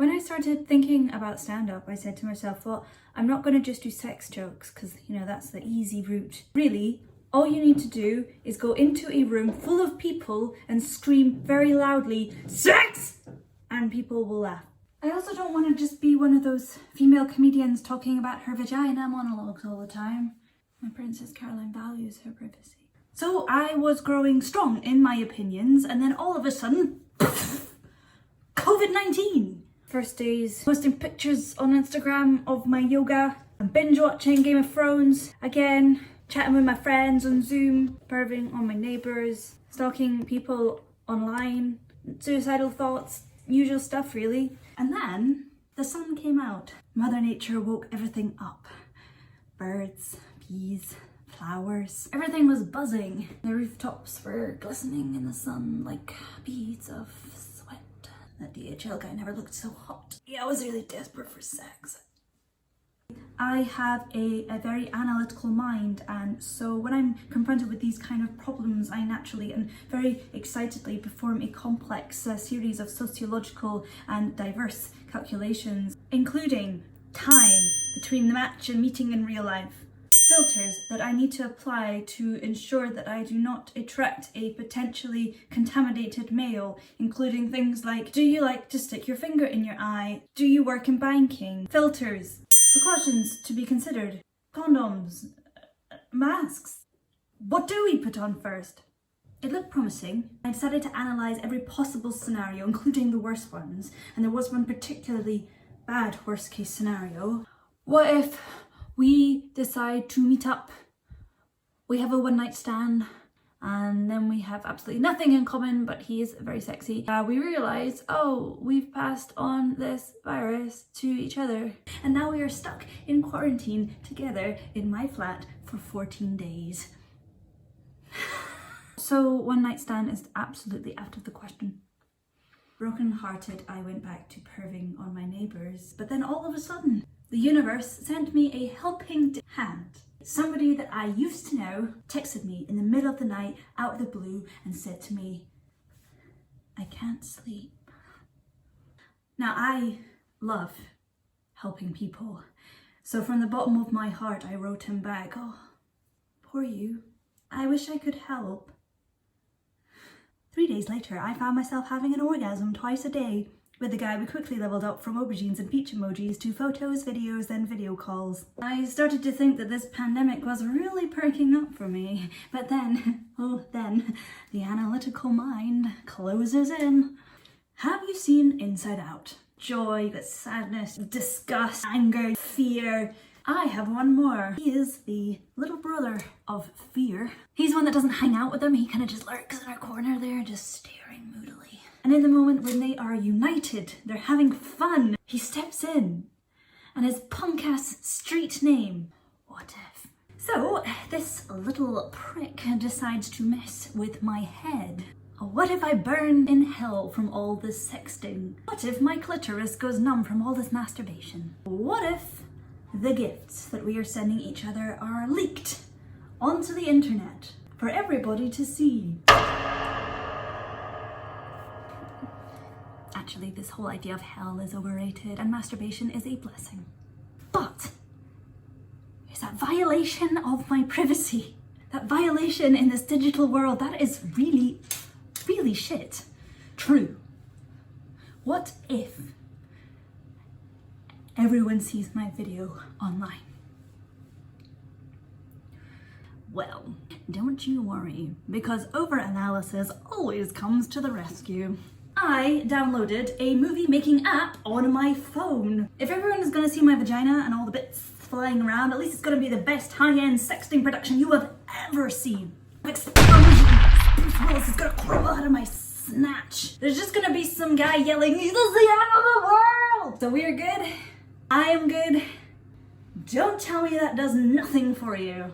When I started thinking about stand-up, I said to myself, well, I'm not going to just do sex jokes because, you know, that's the easy route. Really, all you need to do is go into a room full of people and scream very loudly, "Sex!" and people will laugh. I also don't want to just be one of those female comedians talking about her vagina monologues all the time. My Princess Caroline values her privacy. So I was growing strong in my opinions, and then all of a sudden, COVID-19. First days posting pictures on Instagram of my yoga, and binge watching Game of Thrones again, chatting with my friends on Zoom, perving on my neighbours, stalking people online, suicidal thoughts, usual stuff really. And then the sun came out. Mother Nature woke everything up. Birds, bees, flowers, everything was buzzing. The rooftops were glistening in the sun like beads of sweat. That DHL guy never looked so hot. Yeah, I was really desperate for sex. I have a very analytical mind, and so when I'm confronted with these kind of problems, I naturally and very excitedly perform a complex series of sociological and diverse calculations, including time between the match and meeting in real life, filters that I need to apply to ensure that I do not attract a potentially contaminated male, including things like, do you like to stick your finger in your eye? Do you work in banking? Filters. Precautions to be considered. Condoms. Masks. What do we put on first? It looked promising. I decided to analyse every possible scenario, including the worst ones, and there was one particularly bad worst case scenario. What if we decide to meet up? We have a one night stand, and then we have absolutely nothing in common, but he is very sexy. We realise, oh, we've passed on this virus to each other, and now we are stuck in quarantine together in my flat for 14 days. So one night stand is absolutely out of the question. Broken hearted, I went back to perving on my neighbours, but then all of a sudden, the universe sent me a helping hand. Somebody that I used to know texted me in the middle of the night out of the blue and said to me, "I can't sleep." Now I love helping people. So from the bottom of my heart, I wrote him back, "Oh, poor you. I wish I could help." 3 days later, I found myself having an orgasm twice a day. With the guy, we quickly leveled up from aubergines and peach emojis to photos, videos, then video calls. I started to think that this pandemic was really perking up for me. But then, the analytical mind closes in. Have you seen Inside Out? Joy, sadness, disgust, anger, fear. I have one more. He is the little brother of fear. He's the one that doesn't hang out with them. He kind of just lurks in a corner there, just staring moodily. And in the moment when they are united, they're having fun, he steps in. And his punk-ass street name, what if? So, this little prick decides to mess with my head. What if I burn in hell from all this sexting? What if my clitoris goes numb from all this masturbation? What if the gifts that we are sending each other are leaked onto the internet for everybody to see? Actually, this whole idea of hell is overrated and masturbation is a blessing. But is that violation of my privacy, that violation in this digital world, that is really, really shit. True. What if everyone sees my video online? Well, don't you worry, because overanalysis always comes to the rescue. I downloaded a movie making app on my phone. If everyone is gonna see my vagina and all the bits flying around, at least it's gonna be the best high-end sexting production you have ever seen. Explosions! Bruce Willis is gonna crawl out of my snatch. There's just gonna be some guy yelling, "This is the end of the world!" So we are good. I am good. Don't tell me that does nothing for you.